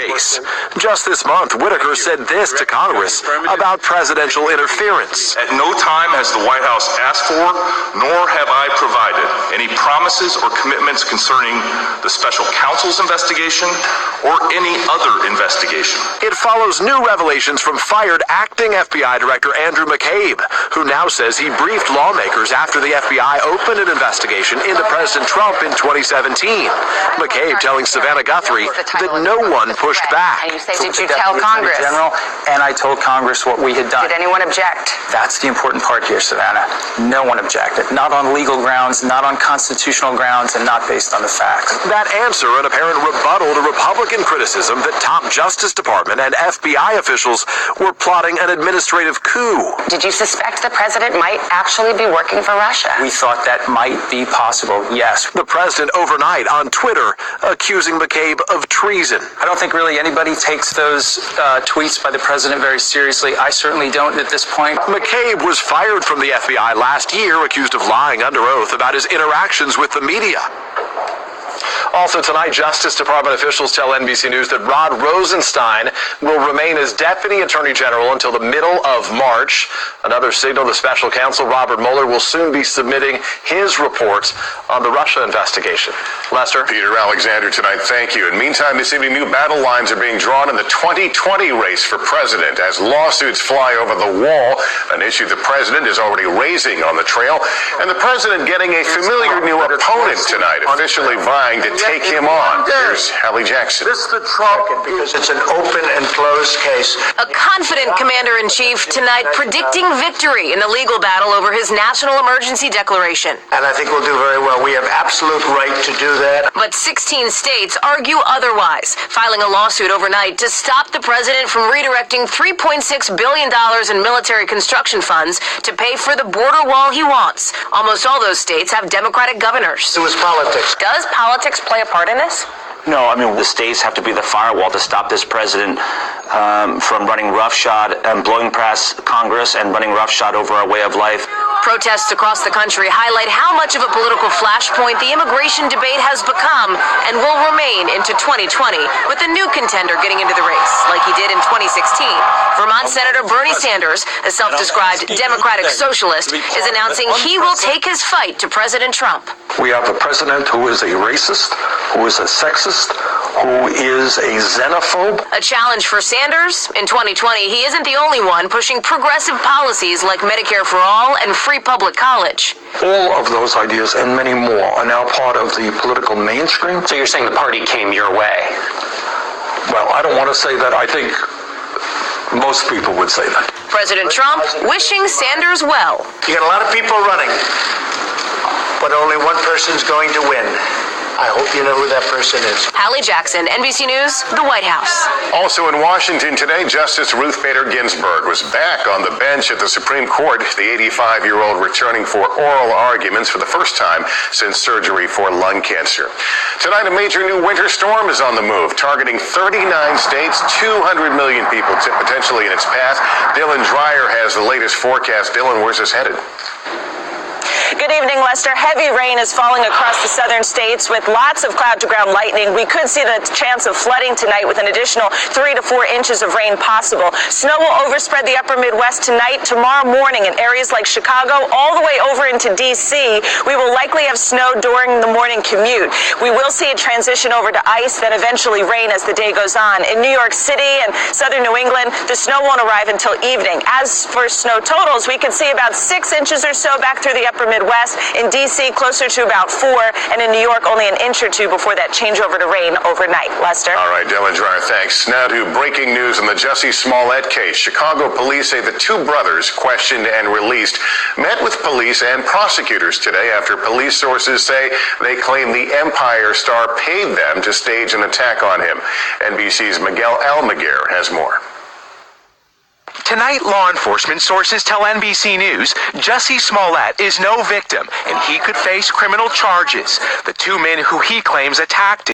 case. Just this month, Whitaker said this to Congress about presidential interference. At no time has the White House asked for, nor have I provided, any promises or commitments concerning the special counsel's investigation or any other investigation. It follows new revelations from fired acting FBI Director Andrew McCabe, who now says he briefed lawmakers after the FBI opened an investigation into President Trump in 2017. McCabe telling Savannah Guthrie that no one pushed back. Did you tell Congress? General, and I told Congress what we had done. Did anyone object? That's the important part here, Savannah. No one objected. Not on legal grounds, not on constitutional grounds, and not based on the facts. That answer an apparent rebuttal to Republican criticism that top Justice Department and FBI officials were plotting an administrative coup. Did you suspect the president might actually be working for Russia? We thought that might be possible, yes. The president overnight on Twitter accusing McCabe of treason. I don't think really anybody takes those tweets by the president very seriously. I certainly don't at this point. McCabe was fired from the FBI last year, accused of lying under oath about his interactions with the media. Also tonight, Justice Department officials tell NBC News that Rod Rosenstein will remain as Deputy Attorney General until the middle of March. Another signal the special counsel Robert Mueller will soon be submitting his reports on the Russia investigation. Lester? Peter Alexander tonight, thank you. And meantime, this evening, new battle lines are being drawn in the 2020 race for president as lawsuits fly over the wall, an issue the president is already raising on the trail, and the president getting a familiar new opponent tonight, officially vying to take him on. Here's Hallie Jackson. This is the Trump because it's an open and closed case. A confident commander-in-chief tonight predicting victory in the legal battle over his national emergency declaration. And I think we'll do very well. We have absolute right to do that. But 16 states argue otherwise, filing a lawsuit overnight to stop the president from redirecting $3.6 billion in military construction funds to pay for the border wall he wants. Almost all those states have Democratic governors. It was politics. Does politics play a part in this? No, I mean, the states have to be the firewall to stop this president from running roughshod and blowing past Congress and running roughshod over our way of life. Protests across the country highlight how much of a political flashpoint the immigration debate has become and will remain into 2020, with a new contender getting into the race, like he did in 2016. Vermont Senator Bernie Sanders, a self-described Democratic socialist, is announcing he will take his fight to President Trump. We have a president who is a racist, who is a sexist, who is a xenophobe. A challenge for Sanders. In 2020, he isn't the only one pushing progressive policies like Medicare for All and free public college. All of those ideas and many more are now part of the political mainstream. So you're saying the party came your way? Well, I don't want to say that. I think most people would say that. President Trump wishing Sanders well. You got a lot of people running, but only one person's going to win. I hope you know who that person is. Hallie Jackson, NBC News, the White House. Also in Washington today, Justice Ruth Bader Ginsburg was back on the bench at the Supreme Court, the 85-year-old returning for oral arguments for the first time since surgery for lung cancer. Tonight, a major new winter storm is on the move, targeting 39 states, 200 million people potentially in its path. Dylan Dreyer has the latest forecast. Dylan, where's this headed? Good evening, Lester. Heavy rain is falling across the southern states with lots of cloud-to-ground lightning. We could see the chance of flooding tonight with an additional 3 to 4 inches of rain possible. Snow will overspread the upper Midwest tonight, tomorrow morning in areas like Chicago, all the way over into D.C. We will likely have snow during the morning commute. We will see a transition over to ice, then eventually rain as the day goes on. In New York City and southern New England, the snow won't arrive until evening. As for snow totals, we can see about 6 inches or so back through the upper Midwest. In D.C., closer to about 4, and in New York, only an inch or two before that changeover to rain overnight. Lester? All right, Dylan Dreyer, thanks. Now to breaking news on the Jussie Smollett case. Chicago police say the two brothers, questioned and released, met with police and prosecutors today after police sources say they claim the Empire star paid them to stage an attack on him. NBC's Miguel Almaguer has more. Tonight, law enforcement sources tell NBC News Jussie Smollett is no victim and he could face criminal charges. The two men who he claims attacked him